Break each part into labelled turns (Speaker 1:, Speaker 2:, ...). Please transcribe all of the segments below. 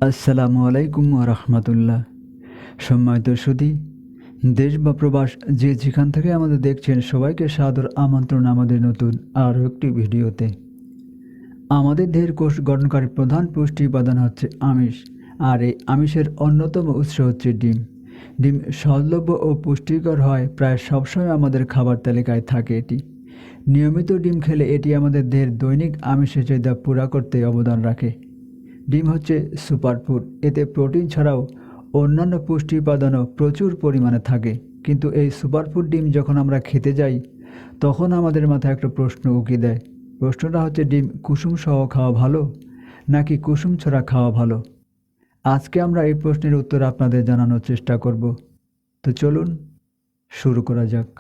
Speaker 1: আসসালামু আলাইকুম রহমতুল্লাহ। সম্মানিত সুধী, দেশ বা প্রবাস যে যেখান থেকে আমাদের দেখছেন সবাইকে সাদর আমন্ত্রণ আমাদের নতুন আরও একটি ভিডিওতে। আমাদের দেহের কোষ গঠনকারী প্রধান পুষ্টি উপাদান হচ্ছে আমিষ, আর এই আমিষের অন্যতম উৎস হচ্ছে ডিম। ডিম সহজলভ্য ও পুষ্টিকর হয়, প্রায় সবসময় আমাদের খাবার তালিকায় থাকে এটি। নিয়মিত ডিম খেলে এটি আমাদের দেহের দৈনিক আমিষের চাহিদা পুরা করতে অবদান রাখে। ডিম হচ্ছে সুপারফুড। এতে প্রোটিন ছাড়াও অন্যান্য পুষ্টি উপাদানও প্রচুর পরিমাণে থাকে। কিন্তু এই সুপারফুড ডিম যখন আমরা খেতে যাই, তখন আমাদের মাথায় একটা প্রশ্ন উকি দেয়। প্রশ্নটা হচ্ছে, ডিম কুসুম সহ খাওয়া ভালো নাকি কুসুম ছাড়া খাওয়া ভালো? আজকে আমরা এই প্রশ্নের উত্তর আপনাদের জানানোর চেষ্টা করব। তো চলুন শুরু করা যাক।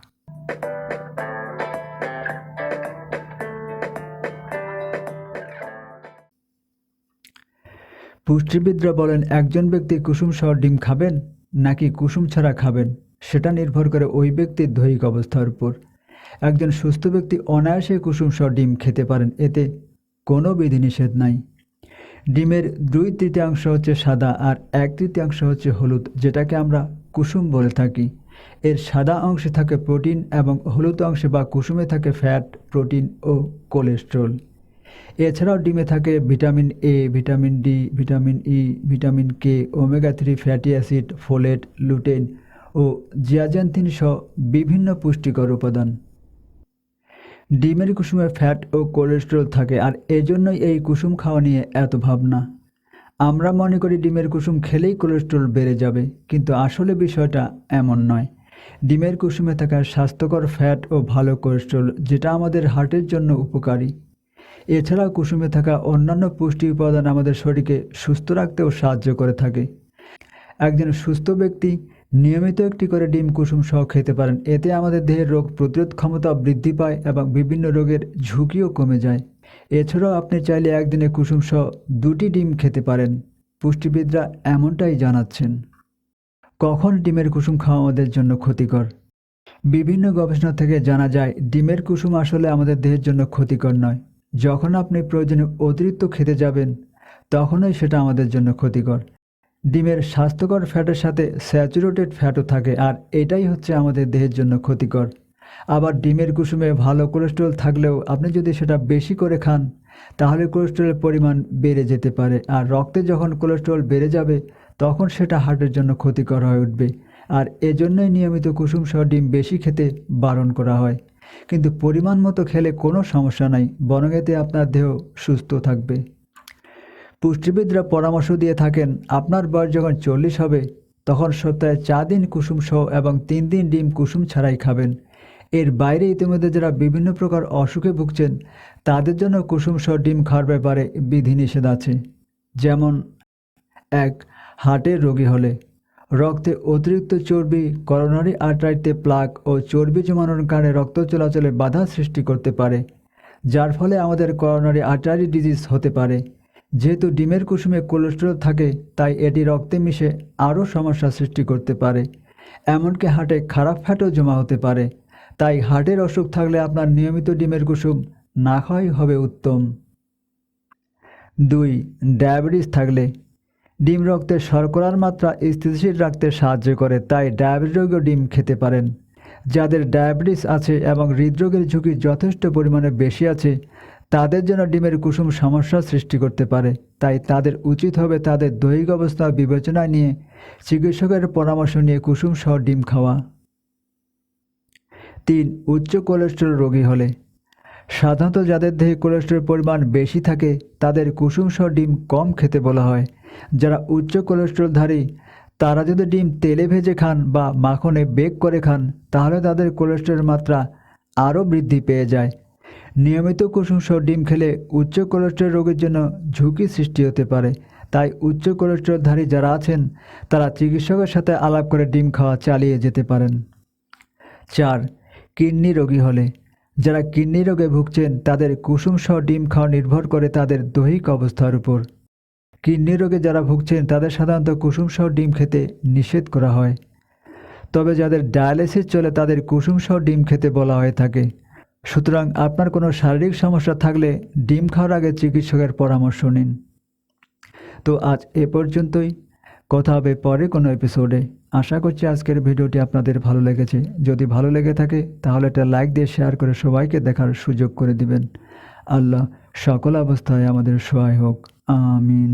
Speaker 1: পুষ্টিবিদরা বলেন, একজন ব্যক্তি কুসুম সহ ডিম খাবেন নাকি কুসুম ছাড়া খাবেন, সেটা নির্ভর করে ওই ব্যক্তির দৈহিক অবস্থার উপর। একজন সুস্থ ব্যক্তি অনায়াসে কুসুম সহ ডিম খেতে পারেন, এতে কোনো বিধিনিষেধ নাই। ডিমের 2/3 হচ্ছে সাদা আর 1/3 হচ্ছে হলুদ, যেটাকে আমরা কুসুম বলে থাকি। এর সাদা অংশে থাকে প্রোটিন এবং হলুদ অংশে বা কুসুমে থাকে ফ্যাট, প্রোটিন ও কোলেস্টেরল। এছাড়াও ডিমে থাকে vitamin A, vitamin D, vitamin E, vitamin K, omega three fatty acid, folate, lutein ও জিয়াজান্থিন সহ বিভিন্ন পুষ্টিকর উপাদান। ডিমের কুসুমে ফ্যাট ও কোলেস্টেরল থাকে, আর এজন্যই এই কুসুম খাওয়া নিয়ে এত ভাবনা। আমরা মনে করি ডিমের কুসুম খেলেই কোলেস্টেরল বেড়ে যাবে, কিন্তু আসলে বিষয়টা এমন নয়। ডিমের কুসুমে থাকা স্বাস্থ্যকর ফ্যাট ও ভালো কোলেস্টেরল, যেটা আমাদের হার্টের জন্য উপকারী। এছাড়াও কুসুমে থাকা অন্যান্য পুষ্টি উপাদান আমাদের শরীরকে সুস্থ রাখতেও সাহায্য করে থাকে। একজন সুস্থ ব্যক্তি নিয়মিত একটি করে ডিম কুসুম সহ খেতে পারেন। এতে আমাদের দেহের রোগ প্রতিরোধ ক্ষমতা বৃদ্ধি পায় এবং বিভিন্ন রোগের ঝুঁকিও কমে যায়। এছাড়াও আপনি চাইলে একদিনে কুসুম সহ 2টি ডিম খেতে পারেন। পুষ্টিবিদরা এমনটাই জানাচ্ছেন। কখন ডিমের কুসুম খাওয়া আমাদের জন্য ক্ষতিকর? বিভিন্ন গবেষণা থেকে জানা যায়, ডিমের কুসুম আসলে আমাদের দেহের জন্য ক্ষতিকর নয়। যখন আপনি প্রয়োজনে অতিরিক্ত খেতে যাবেন, তখনই সেটা আমাদের জন্য ক্ষতিকর। ডিমের স্বাস্থ্যকর ফ্যাটের সাথে স্যাচুরেটেড ফ্যাটও থাকে, আর এটাই হচ্ছে আমাদের দেহের জন্য ক্ষতিকর। আবার ডিমের কুসুমে ভালো কোলেস্টেরল থাকলেও আপনি যদি সেটা বেশি করে খান, তাহলে কোলেস্টেরলের পরিমাণ বেড়ে যেতে পারে, আর রক্তে যখন কোলেস্টেরল বেড়ে যাবে, তখন সেটা হার্টের জন্য ক্ষতিকর হয়ে উঠবে। আর এজন্যই নিয়মিত কুসুম সহ ডিম বেশি খেতে বারণ করা হয়। কিন্তু পরিমাণ মতো খেলে কোনো সমস্যা নাই, বরং এতে আপনার দেহ সুস্থ থাকবে। পুষ্টিবিদরা পরামর্শ দিয়ে থাকেন, আপনার বয়স যখন 40 হবে, তখন সপ্তাহে 4 দিন কুসুম সহ এবং 3 দিন ডিম কুসুম ছাড়াই খাবেন। এর বাইরে ইতিমধ্যে যারা বিভিন্ন প্রকার অসুখে ভুগছেন, তাদের জন্য কুসুম সহ ডিম খাওয়ার ব্যাপারে বিধিনিষেধ আছে। যেমন 1. হার্টের রোগী হলে। রক্তে অতিরিক্ত চর্বি করোনারি আর্টারিতে প্লাক ও চর্বি জমানোর কারণে রক্ত চলাচলে বাধা সৃষ্টি করতে পারে, যার ফলে আমাদের করোনারি আর্টারি ডিজিজ হতে পারে। যেহেতু ডিমের কুসুমে কোলেস্টেরল থাকে, তাই এটি রক্তে মিশে আরও সমস্যা সৃষ্টি করতে পারে। এমনকি হার্টে খারাপ ফ্যাটও জমা হতে পারে। তাই হার্টের অসুখ থাকলে আপনার নিয়মিত ডিমের কুসুম না খাওয়াই হবে উত্তম। 2. ডায়াবেটিস থাকলে। ডিম রক্তে শর্করার মাত্রা স্থিতিশীল রাখতে সাহায্য করে, তাই ডায়াবেটিস রোগীও ডিম খেতে পারেন। যাদের ডায়াবেটিস আছে এবং হৃদরোগের ঝুঁকি যথেষ্ট পরিমাণে বেশি আছে, তাদের জন্য ডিমের কুসুম সমস্যার সৃষ্টি করতে পারে। তাই তাদের উচিত হবে তাদের দৈহিক অবস্থা বিবেচনায় নিয়ে চিকিৎসকের পরামর্শ নিয়ে কুসুম সহ ডিম খাওয়া। 3. উচ্চ কোলেস্টেরল রোগী হলে। সাধারণত যাদের দেহে কোলেস্টেরল পরিমাণ বেশি থাকে, তাদের কুসুম সহ ডিম কম খেতে বলা হয়। যারা উচ্চ কোলেস্টেরলধারী, তারা যদি ডিম তেলে ভেজে খান বা মাখনে বেক করে খান, তাহলে তাদের কোলেস্টেরলের মাত্রা আরও বৃদ্ধি পেয়ে যায়। নিয়মিত কুসুম সহ ডিম খেলে উচ্চ কোলেস্টেরল রোগের জন্য ঝুঁকি সৃষ্টি হতে পারে। তাই উচ্চ কোলেস্টেরলধারী যারা আছেন, তারা চিকিৎসকের সাথে আলাপ করে ডিম খাওয়া চালিয়ে যেতে পারেন। 4. কিডনি রোগী হলে। যারা কিডনি রোগে ভুগছেন, তাদের কুসুম সহ ডিম খাওয়া নির্ভর করে তাদের দৈহিক অবস্থার উপর। কিডনি রোগে যারা ভুগছেন, তাদের সাধারণত কুসুম সহ ডিম খেতে নিষেধ করা হয়। তবে যাদের ডায়ালিসিস চলে, তাদের কুসুম সহ ডিম খেতে বলা হয়ে থাকে। সুতরাং আপনার কোনো শারীরিক সমস্যা থাকলে ডিম খাওয়ার আগে চিকিৎসকের পরামর্শ নিন। তো আজ এ পর্যন্তই, কথা হবে পরে কোনো এপিসোডে। আশা করছি আজকের ভিডিওটি আপনাদের ভালো লেগেছে। যদি ভালো লেগে থাকে তাহলে একটা লাইক দিয়ে শেয়ার করে সবাইকে দেখার সুযোগ করে দিবেন। আল্লাহ সকল অবস্থায় আমাদের সহায় হোক। আমিন।